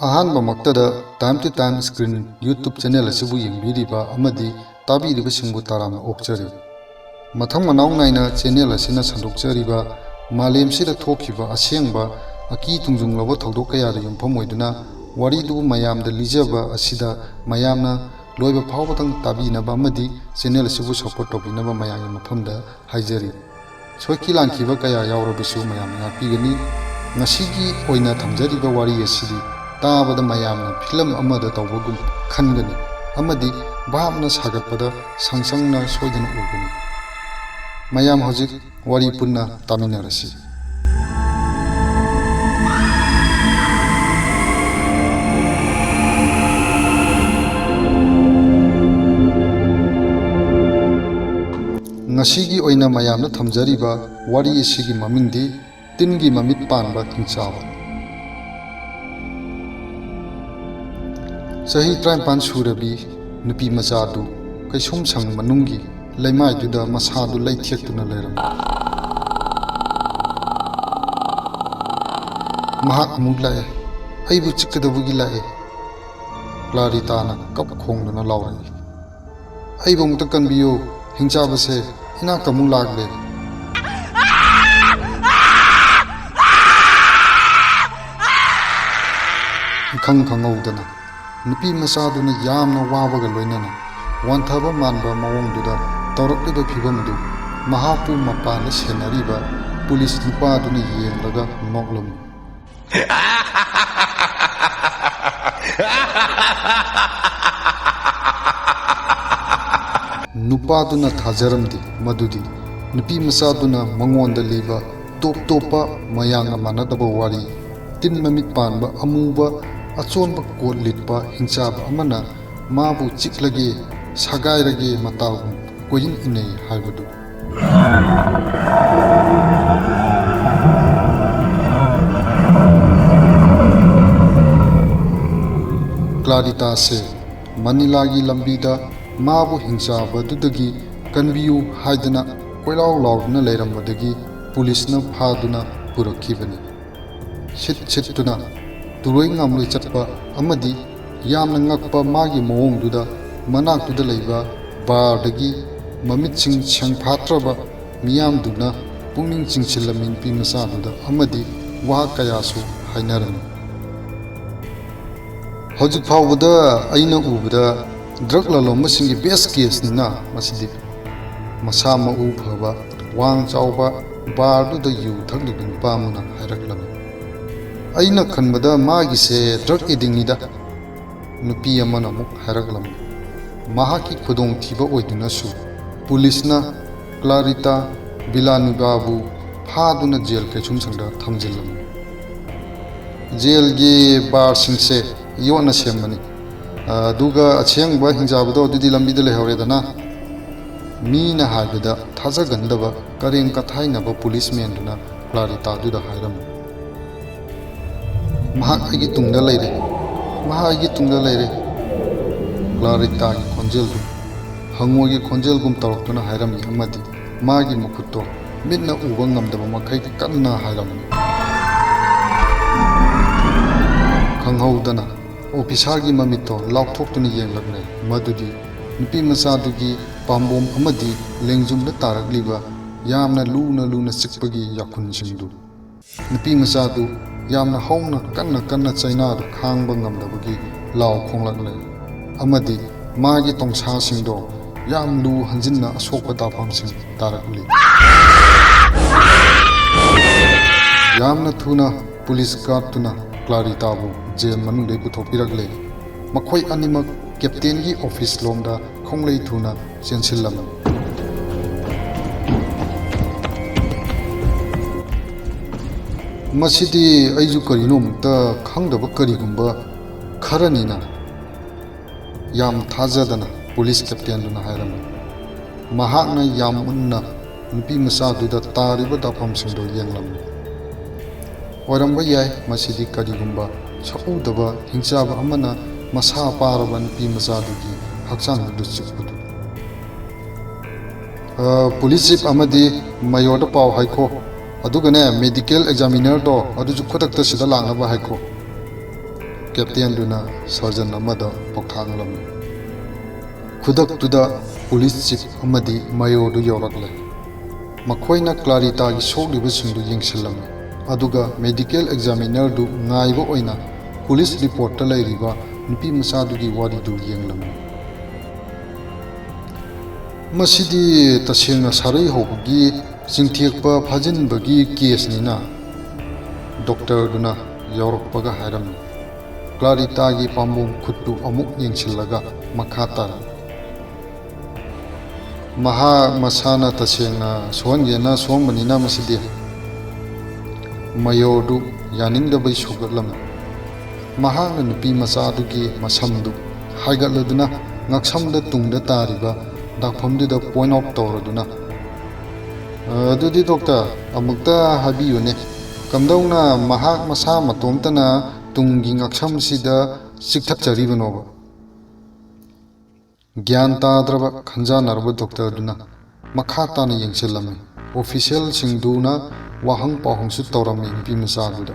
ꯑꯍꯥꯟꯕ ꯃꯛꯇꯗ time to time screen YouTube channel asibu yingbiriba amadi tabiribasingbu tarama okchari mathang manao naina channel asina sandokchariba Malemsida thokkhiba asengba aki tungjunglaba thoudok kayada yumpham oiduna Waridubu mayamda lijaba asida mayamna Loiba phaobadang tabinaba amadi channel asibu support toubinaba mayamgi maphamda haijari Soikhi lankhiba kaya yaurabasu mayamna pigani Ngasigi Wari wari asidi tabada mayamna film amada tawbagum khangani amadi bhamna sagatpada sangsangna soidana ugani mayam hojik wari punna taminarasi Ngasigi mayamna thamjariba wari asigi mamingdi tingi mamit Panba Hingchaba Sahi 35 surabi nupi machadu kaisum sang manungi laimai duda masadu laithiektuna leiram mahak amuk lae aibu chikkadabugi lae Claritana kap khongduna lawrai aibu mukta kanbiyo Hingchaba se ina kamuk lagle khangudana nupi masaduna yamna wabaga loinana wanthaba manba mawongduda tawrakliba phibamdu mahapu mapana senariba police nupaduna yenglaga noklam nupaduna thajaramdi madudi nupi masaduna mangonda liba top mayanga manadaba wari tin mamit panba amuba achonba kot litpa Hingchaba amana mabu chiklage sagairage matagum koyin inei haibadu Clarita se Manilagi lambida mabu Hingchaba dudagi kanbiyu haidana koilaw lawduna leirambadagi police na phaduna purakhibani sittuna turoi ngamloi chatpa amadi yamna ngakpa magi mawongduda manaktuda leiba bardagi mamitsing changphatraba miyamduna pungning chingchilamin pimasaduda amadi wa kayasu hainarani hojik phawbada aina ubada drug lalombasingi best case nina masidi masa mau phaba wang chawba barduda yu thaklibi pamuna hairaklam aina khanbada magi se drug eating nida nupi amana muk haraklam mahaki khudong thiba oiduna su police na Clarita bilanu babu phaduna jail ke chumsangda thamjilam jail ge bar singse yona semani duga achengba Hingchaba do dudi lambida lehawredana mina habida thaja gandaba kareng kathaina ba policeman duna Clarita duda hairam mahagi tungda leire Clarita gi khonjel du hangogi khonjel gum tawtuna hairami amadi magi mukutto minna uba ngamdaba makai kanna hairami khanghaudana officer gi mamito laukthokuna yenglagne madudi nupi masadugi pambom amadi lengjumda taragliba yamna luna sikpagi yakhun singdu nupi masadu yamna hongna kanna China du khangba ngamdabagi law khonglakle amadi magi tongsa singdo yam lu hanjinna asokpa dafam sing tarakli yamna thuna police guard tuna Clarita bu jail manung de puthopiragle makhoi animak captain gi office lomda khonglei thuna chensillam masidi aiju karino mukta khangdaba karigumba kharanina yam thajadana police captain duna hairam mahakna yam unna nupi masaduda tariba dafam singdo yenglam oramba yai masidi karigumba chaudaba Hingchaba amana masa paraba nupi masadugi hakchang du chikbudu police chief amadi mayor da paw haiko adugane medical examiner do adu khudak ta sida langnaba haiko ꯀꯦꯞꯇꯦꯟꯗꯨꯅ ꯁꯔꯖꯟ ꯑꯃꯗ ꯄꯥꯎꯊꯥꯡꯂꯝꯃꯤ꯫ ꯈꯨꯗꯛꯇꯨꯗ police chief ꯑꯃꯗꯤ ꯃꯌꯣꯔꯗꯨ ꯌꯧꯔꯛꯂꯦ꯫ ꯃꯈꯣꯏꯅ ꯀ꯭ꯂꯥꯔꯤꯇꯥꯒꯤ ꯁꯣꯛꯂꯤꯕꯁꯤꯡꯗꯨ ꯌꯦꯡꯁꯤꯜꯂꯝꯃꯤ ꯑꯗꯨꯒ medical ꯑꯦꯛꯖꯥꯃꯤꯅꯔꯗꯨ ꯉꯥꯏꯕ ꯑꯣꯏꯅ police ꯔꯤꯄꯣꯔꯠꯇ ꯂꯩꯔꯤꯕ ꯅꯨꯄꯤ ꯃꯆꯥꯗꯨꯒꯤ ꯋꯥꯔꯤꯗꯨ ꯌꯦꯡꯂꯝꯃꯤ꯫ ꯃꯁꯤꯗꯤ ꯇꯁꯦꯡꯅ ꯁꯥꯔꯩ ꯍꯧꯕꯒꯤ ꯆꯤꯡꯊꯦꯛꯄ ꯐꯥꯖꯤꯟꯕꯒꯤ ꯀꯦꯁꯅꯤꯅ ꯗꯣꯛꯇꯔꯗꯨꯅ ꯌꯧꯔꯛꯄꯒ ꯍꯥꯏꯔꯝꯃꯤ꯫ ꯀ꯭ꯂꯥꯔꯤꯇꯥꯒꯤ ꯄꯥꯝꯕꯣꯝ ꯈꯨꯠꯇꯨ ꯑꯃꯨꯛ ꯌꯦꯡꯁꯤꯜꯂꯒ ꯃꯈꯥ ꯇꯥꯔꯝꯃꯤ꯫ ꯃꯍꯥꯛ ꯃꯁꯥꯅ ꯇꯁꯦꯡꯅ ꯁꯣꯛꯍꯟꯒꯦꯅ ꯁꯣꯛꯍꯟꯕꯅꯤꯅ ꯃꯁꯤꯗꯤ꯫ ꯃꯌꯣꯔꯗꯨ ꯌꯥꯅꯤꯡꯗꯕꯩ ꯁꯧꯒꯠꯂꯝꯃꯤ꯫ ꯃꯍꯥꯛꯅ ꯅꯨꯄꯤ ꯃꯆꯥꯗꯨꯒꯤ ꯃꯁꯝꯗꯨ ꯍꯥꯏꯒꯠꯂꯗꯨꯅ ꯉꯛꯁꯝꯗ ꯇꯨꯡꯗ ꯇꯥꯔꯤꯕ ꯗꯥꯛꯐꯝꯗꯨꯗ ꯄꯣꯏꯟꯠ ꯑꯥꯎꯠ ꯇꯧꯔꯗꯨꯅ ꯑꯗꯨꯗꯤ ꯗꯣꯛꯇꯔ ꯑꯃꯨꯛꯇ ꯍꯥꯏꯕꯤꯌꯨꯅꯦ, ꯀꯝꯗꯧꯅ ꯃꯍꯥꯛ ꯃꯁꯥ ꯃꯇꯣꯝꯇꯅ ꯇꯨꯡꯒꯤ ꯉꯛꯁꯝꯁꯤꯗ ꯆꯤꯛꯊꯠꯆꯔꯤꯕꯅꯣꯕ? ꯒ꯭ꯌꯥꯟ ꯇꯥꯗ꯭ꯔꯕ ꯈꯟꯖꯥꯟꯅꯔꯕ ꯗꯣꯛꯇꯔꯗꯨꯅ ꯃꯈꯥ ꯇꯥꯅ ꯌꯦꯡꯁꯤꯜꯂꯝꯃꯤ꯫ ꯑꯣꯐꯤꯁꯤꯌꯦꯜꯁꯤꯡꯗꯨꯅ ꯋꯥꯍꯪ ꯄꯥꯎꯍꯪꯁꯨ ꯇꯧꯔꯝꯃꯤ ꯅꯨꯄꯤ ꯃꯆꯥꯗꯨꯗ꯫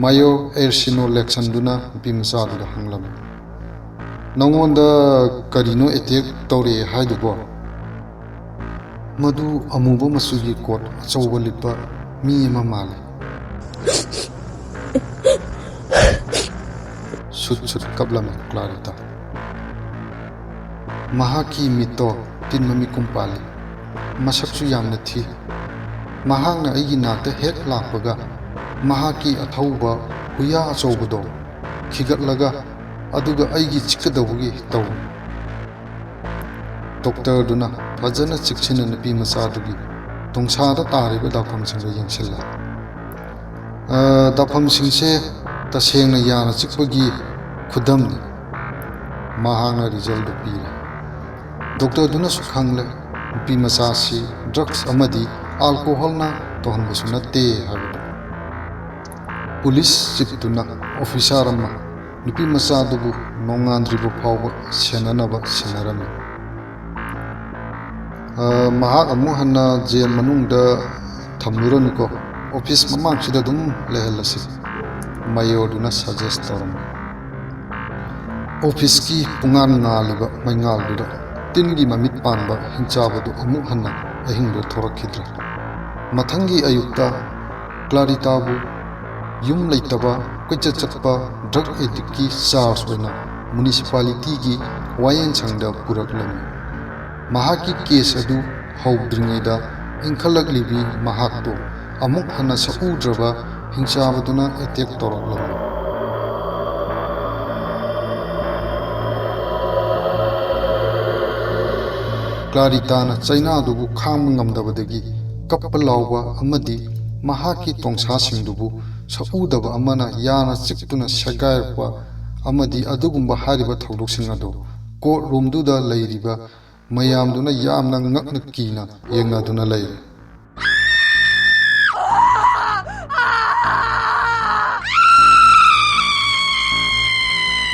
ꯃꯌꯣꯔ ꯑꯦꯔꯁꯤꯅꯣ ꯂꯦꯛꯁꯟꯗꯨꯅ ꯅꯨꯄꯤ ꯃꯆꯥꯗꯨꯗ ꯍꯪꯂꯝꯃꯤ, ꯅꯉꯣꯟꯗ ꯀꯔꯤꯅꯣ ꯑꯦꯇꯦꯛ ꯇꯧꯔꯛꯑꯦ ꯍꯥꯏꯗꯨꯕꯣ? ꯃꯗꯨ ꯑꯃꯨꯕ ꯃꯆꯨꯒꯤ ꯀꯣꯠ ꯑꯆꯧꯕ ꯂꯤꯠꯄ ꯃꯤ ꯑꯃ ꯃꯥꯜꯂꯤ꯫ ꯁꯨꯠ ꯁꯨꯠ ꯀꯞꯂꯝꯃꯤ ꯀ꯭ꯂꯥꯔꯤꯇꯥ꯫ ꯃꯍꯥꯛꯀꯤ ꯃꯤꯠꯇꯣ ꯇꯤꯟ ꯃꯃꯤꯠꯀꯨꯝ ꯄꯥꯜꯂꯤ, ꯃꯁꯛꯁꯨ ꯌꯥꯝꯅ ꯊꯤ꯫ ꯃꯍꯥꯛꯅ ꯑꯩꯒꯤ ꯅꯥꯛꯇ ꯍꯦꯛ ꯂꯥꯛꯄꯒ ꯃꯍꯥꯛꯀꯤ ꯑꯊꯧꯕ ꯍꯨꯌꯥ ꯑꯆꯧꯕꯗꯣ ꯈꯤꯒꯠꯂꯒ ꯑꯗꯨꯒ ꯑꯩꯒꯤ ꯆꯤꯛꯀꯗꯧꯕꯒꯤ ꯇꯧꯏ꯫ ꯗꯣꯛꯇꯔꯗꯨꯅ ꯐꯖꯅ ꯆꯦꯛꯁꯤꯟꯅ ꯅꯨꯄꯤ ꯃꯆꯥꯗꯨꯒꯤ ꯇꯣꯡꯁꯥꯗ ꯇꯥꯔꯤꯕ ꯗꯥꯛꯐꯝꯁꯤꯡꯗꯨ ꯌꯦꯡꯁꯤꯜꯂꯦ꯫ ꯗꯥꯛꯐꯝꯁꯤꯡꯁꯦ ꯇꯁꯦꯡꯅ ꯌꯥꯅ ꯆꯤꯛꯄꯒꯤ ꯈꯨꯗꯝꯅꯤ꯫ ꯃꯍꯥꯛꯅ ꯔꯤꯖꯜꯗꯨ ꯄꯤꯔꯦ꯫ ꯗꯣꯛꯇꯔꯗꯨꯅꯁꯨ ꯈꯪꯂꯦ ꯅꯨꯄꯤ ꯃꯆꯥꯁꯤ ꯗ꯭ꯔꯒꯁ ꯑꯃꯗꯤ ꯑꯜꯀꯣꯍꯣꯜꯅ ꯇꯧꯍꯟꯕꯁꯨ ꯅꯠꯇꯦ ꯍꯥꯏꯕꯗꯨ꯫ ꯄꯨꯂꯤꯁ ꯆꯤꯐꯇꯨꯅ ꯑꯣꯐꯤꯁꯥꯔ ꯑꯃ ꯅꯨꯄꯤ ꯃꯆꯥꯗꯨꯕꯨ ꯅꯣꯡꯉꯥꯟꯗ꯭ꯔꯤꯕ ꯐꯥꯎꯕ ꯁꯦꯟꯅꯅꯕ ꯁꯤꯟꯅꯔꯝꯃꯤ꯫ ꯃꯍꯥꯛ ꯑꯃꯨꯛ ꯍꯟꯅ ꯖꯦꯜ ꯃꯅꯨꯡꯗ ꯊꯝꯂꯨꯔꯅꯨꯀꯣ, ꯑꯣꯐꯤꯁ ꯃꯃꯥꯡꯁꯤꯗ ꯑꯗꯨꯝ ꯂꯩꯍꯜꯂꯁꯤ, ꯃꯌꯣꯔꯗꯨꯅ ꯁꯖꯦꯁ ꯇꯧꯔꯝꯃꯤ꯫ ꯑꯣꯐꯤꯁꯀꯤ ꯄꯨꯡꯉꯥꯟ ꯉꯥꯜꯂꯤꯕ ꯃꯩꯉꯥꯜꯗꯨꯗ ꯇꯤꯟꯒꯤ ꯃꯃꯤꯠ ꯄꯥꯟꯕ ꯍꯤꯡꯆꯥꯕꯗꯨ ꯑꯃꯨꯛ ꯍꯟꯅ ꯑꯍꯤꯡꯗꯨ ꯊꯣꯔꯛꯈꯤꯗ꯭ꯔꯦ꯫ ꯃꯊꯪꯒꯤ ꯑꯌꯨꯛꯇ ꯀ꯭ꯂꯥꯔꯤꯇꯥꯕꯨ ꯌꯨꯝ ꯂꯩꯇꯕ ꯀꯣꯏꯆꯠ ꯆꯠꯄ ꯗ꯭ꯔꯒ ꯑꯦꯗꯤꯛꯀꯤ ꯆꯥꯔꯖ ꯑꯣꯏꯅ ꯃ꯭ꯌꯨꯅꯤꯁꯤꯄꯥꯂꯤꯇꯤꯒꯤ ꯋꯥꯌꯦꯜꯁꯪꯗ ꯄꯨꯔꯛꯂꯝꯃꯤ꯫ ꯃꯍꯥꯛꯀꯤ ꯀꯦꯁ ꯑꯗꯨ ꯍꯧꯗ꯭ꯔꯤꯉꯩꯗ ꯏꯟꯈꯠꯂꯛꯂꯤꯕꯤ ꯃꯍꯥꯛꯄꯨ ꯑꯃꯨꯛ ꯍꯟꯅ ꯁꯛꯎꯗ꯭ꯔꯕ ꯍꯤꯡꯆꯥꯕꯗꯨꯅ ꯑꯦꯇꯦꯛ ꯇꯧꯔꯛꯂꯝꯃꯤ꯫ ꯀ꯭ꯂꯥꯔꯤꯇꯥꯅ ꯆꯩꯅꯥꯗꯨꯕꯨ ꯈꯥꯡꯕ ꯉꯝꯗꯕꯗꯒꯤ ꯀꯞꯄ ꯂꯥꯎꯕ ꯑꯃꯗꯤ ꯃꯍꯥꯛꯀꯤ ꯇꯣꯡꯁꯥꯁꯤꯡꯗꯨꯕꯨ ꯁꯛꯎꯗꯕ ꯑꯃꯅ ꯌꯥꯅ ꯆꯤꯛꯇꯨꯅ ꯁꯦꯒꯥꯏꯔꯛꯄ ꯑꯃꯗꯤ ꯑꯗꯨꯒꯨꯝꯕ ꯍꯥꯏꯔꯤꯕ ꯊꯧꯗꯣꯛꯁꯤꯡ ꯑꯗꯨ ꯀꯣꯔꯠ ꯔꯨꯝꯗꯨꯗ ꯂꯩꯔꯤꯕ ꯃꯌꯥꯝꯗꯨꯅ ꯌꯥꯝꯅ ꯉꯛꯅ ꯀꯤꯅ ꯌꯦꯡꯅꯗꯨꯅ ꯂꯩꯔꯦ꯫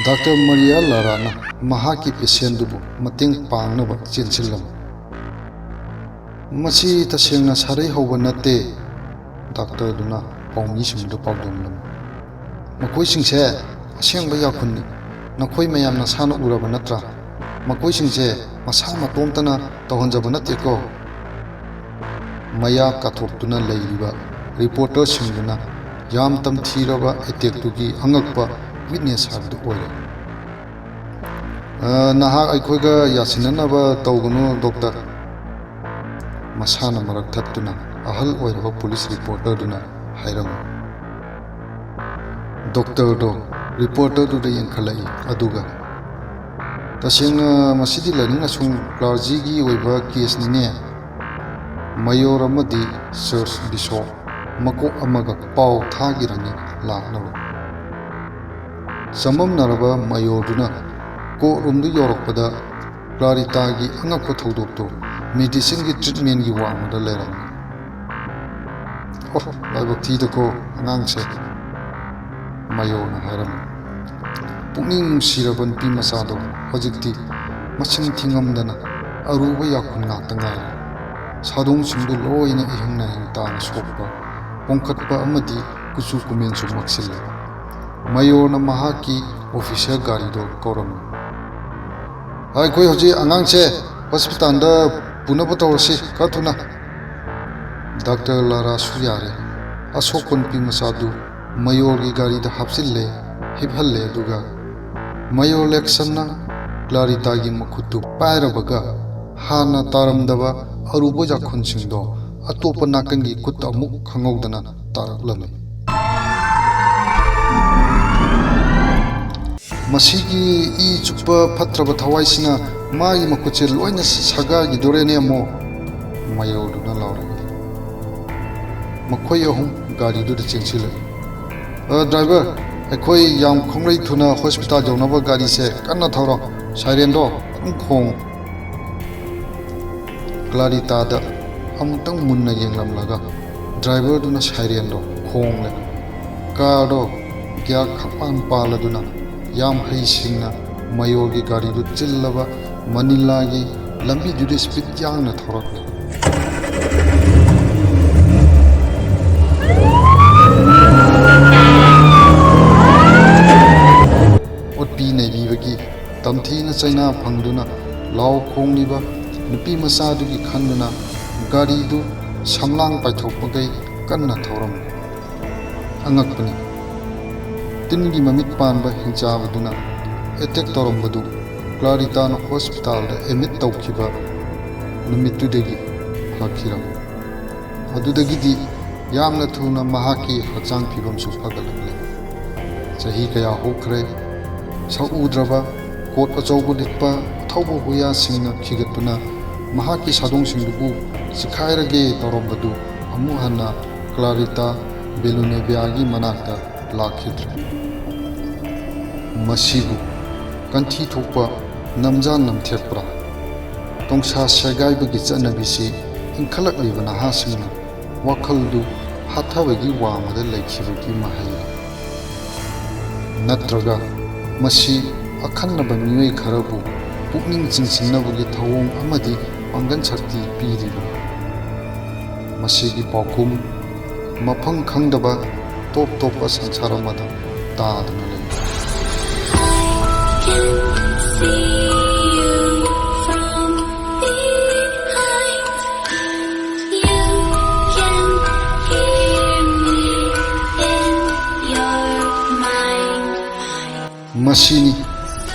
ꯗꯥꯛꯇꯔ ꯃꯔꯤꯌꯥ ꯂꯥꯔꯥꯅ ꯃꯍꯥꯛꯀꯤ ꯄꯦꯁꯦꯟꯗꯨꯕꯨ ꯃꯇꯦꯡ ꯄꯥꯡꯅꯕ ꯆꯦꯟꯁꯤꯜꯂꯝꯃꯤ꯫ ꯃꯁꯤ ꯇꯁꯦꯡꯅ ꯁꯥꯔꯩ ꯍꯧꯕ ꯅꯠꯇꯦ, ꯗꯥꯛꯇꯔꯗꯨꯅ ꯄꯥꯎꯃꯤꯁꯤꯡꯗꯨ ꯄꯥꯎꯗꯝꯂꯝꯃꯤ꯫ ꯃꯈꯣꯏꯁꯤꯡꯁꯦ ꯑꯁꯦꯡꯕ ꯌꯥꯈꯨꯟꯅꯤ, ꯅꯈꯣꯏ ꯃꯌꯥꯝ ꯅꯁꯥꯅ ꯎꯔꯕ ꯅꯠꯇ꯭ꯔꯥ? ꯃꯈꯣꯏꯁꯤꯡꯁꯦ ꯃꯁꯥ ꯃꯇꯣꯝꯇꯅ ꯇꯧꯍꯟꯖꯕ ꯅꯠꯇꯦꯀꯣ꯫ ꯃꯌꯥ ꯀꯥꯊꯣꯛꯇꯨꯅ ꯂꯩꯔꯤꯕ ꯔꯤꯄꯣꯔꯇꯔꯁꯤꯡꯗꯨꯅ ꯌꯥꯝ ꯇꯝꯊꯤꯔꯕ ꯑꯦꯇꯦꯛꯇꯨꯒꯤ ꯑꯉꯛꯄ ꯋꯤꯠꯅꯦꯁ ꯍꯥꯏꯕꯗꯨ ꯑꯣꯏꯔꯦ꯫ ꯅꯍꯥꯛ ꯑꯩꯈꯣꯏꯒ ꯌꯥꯁꯤꯟꯅꯅꯕ ꯇꯧꯒꯅꯨ ꯗꯣꯛꯇꯔ, ꯃꯁꯥꯅ ꯃꯔꯛ ꯊꯠꯇꯨꯅ ꯑꯍꯜ ꯑꯣꯏꯔꯕ ꯄꯨꯂꯤꯁ ꯔꯤꯄꯣꯔꯇꯔꯗꯨꯅ ꯍꯥꯏꯔꯝꯃꯤ꯫ ꯗꯣꯛꯇꯔꯗꯣ ꯔꯤꯄꯣꯔꯇꯔꯗꯨꯗ ꯌꯦꯡꯈꯠꯂꯛꯏ ꯑꯗꯨꯒ ꯇꯁꯦꯡꯅ ꯃꯁꯤꯗꯤ ꯂꯥꯏꯅꯤꯡ ꯂꯥꯏꯁꯣꯟ ꯀ꯭ꯂꯥꯔꯖꯤꯒꯤ ꯑꯣꯏꯕ ꯀꯦꯁꯅꯤꯅꯦ꯫ ꯃꯌꯣꯔ ꯑꯃꯗꯤ ꯆꯔꯆ ꯕꯤꯁꯣꯞ ꯃꯀꯣꯛ ꯑꯃꯒ ꯄꯥꯎ ꯊꯥꯈꯤꯔꯅꯤ ꯂꯥꯛꯅꯕ꯫ ꯆꯃꯝꯅꯔꯕ ꯃꯌꯣꯔꯗꯨꯅ ꯀꯣꯔꯠ ꯔꯨꯝꯗꯨ ꯌꯧꯔꯛꯄꯗ ꯀ꯭ꯂꯥꯔꯤꯇꯥꯒꯤ ꯑꯉꯛꯄ ꯊꯧꯗꯣꯛꯇꯨ ꯃꯦꯗꯤꯁꯤꯟꯒꯤ ꯇ꯭ꯔꯤꯠꯃꯦꯟꯒꯤ ꯋꯥꯡꯃꯗ ꯂꯩꯔꯝꯃꯤ꯫ ꯑꯣ, ꯂꯥꯏꯕꯛ ꯊꯤꯗꯀꯣ ꯑꯉꯥꯡꯁꯦ, ꯃꯌꯣꯔꯅ ꯍꯥꯏꯔꯝꯃꯤ꯫ ꯄꯨꯛꯅꯤꯡ ꯅꯨꯡꯁꯤꯔꯕ ꯅꯨꯄꯤ ꯃꯆꯥꯗꯣ ꯍꯧꯖꯤꯛꯇꯤ ꯃꯆꯤꯟ ꯊꯤꯉꯝꯗꯅ ꯑꯔꯨꯕ ꯌꯥꯈꯨꯟ ꯉꯥꯛꯇ ꯉꯥꯏꯔꯦ꯫ ꯁꯥꯗꯣꯡꯁꯤꯡꯗꯨ ꯂꯣꯏꯅ ꯏꯍꯤꯡ ꯅꯥꯍꯤꯡ ꯇꯥꯅ ꯁꯣꯛꯄ, ꯄꯣꯝꯈꯠꯄ ꯑꯃꯗꯤ ꯀꯨꯆꯨ ꯀꯨꯃꯦꯟꯁꯨ ꯃꯛꯁꯤꯜꯂꯦ꯫ mayorna mahaki officer garido koram ai koi hoji angang che hospital da punaba tawsi ka thuna doctor lara suyare asokon pi masadu mayor gi gari da hapsille hibhalle duga mayor election na clarita gi makhutu pairabaga hana taramdaba arubo jakhun singdo atopa nakangi kut amuk khangogdana taraklami masigi I chukpa phatraba thawaisina magi makuche loina saga gi dorene mo mayoduna lawragi makhoi ahum gari du chingchile driver akhoi yam khongrei thuna hospital jawnaba gari se kanna thawro siren do khong clarita da amtang munna yenglamlaga driver duna siren do khong le car do kya khapan paladuna yam haisingna mayor gi gari du chillaba manila gi lambi du speed yang na thorak otpi nei bibagi tamthi na chaina phangduna law khongliba nupi masa du gi khanduna gari du samlang paithokpagai kanna thoram angakpani tingi mamit panba Hingchaba duna attack torambadu clarita na hospital da admit thokkhiba numitu degi hakhiram adudagi di yamna thuna mahaki hachang phibam su phagalakle chahi kaya hokre saudraba kot achaubu litpa thaubu huya singna khigatuna mahaki sadong singdubu sikhairage torambadu amu hana clarita belune biagi manakta lakhidra masibu kanthi thokpa namjan namthekpra tongsa segaibagi chanabisi inkhalakliba nahasingna wakhaldu hathabagi wamada laikhibagi mahai natraga masi akhannaba mioi kharabu pukning chingsinnabagi thawong amadi pangan shakti piriba masigi paukum mafang khangdaba top topa sansaramada taadna lei masini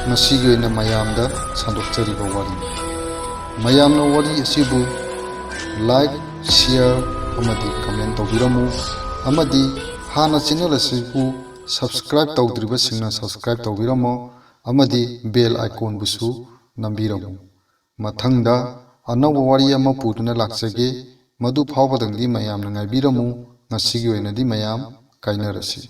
masigi na mayamda sandokchariba wari mayamna wari asibu like share amadi comment tawbiramu amadi hana channel asibu subscribe tawdriba singna subscribe tawbiramo amadi bell icon busu nambiramu mathangda anawa wari ama puduna laksage madu phaobadang di mayamna ngaibiramu ngasigi oinadi mayam kainarasi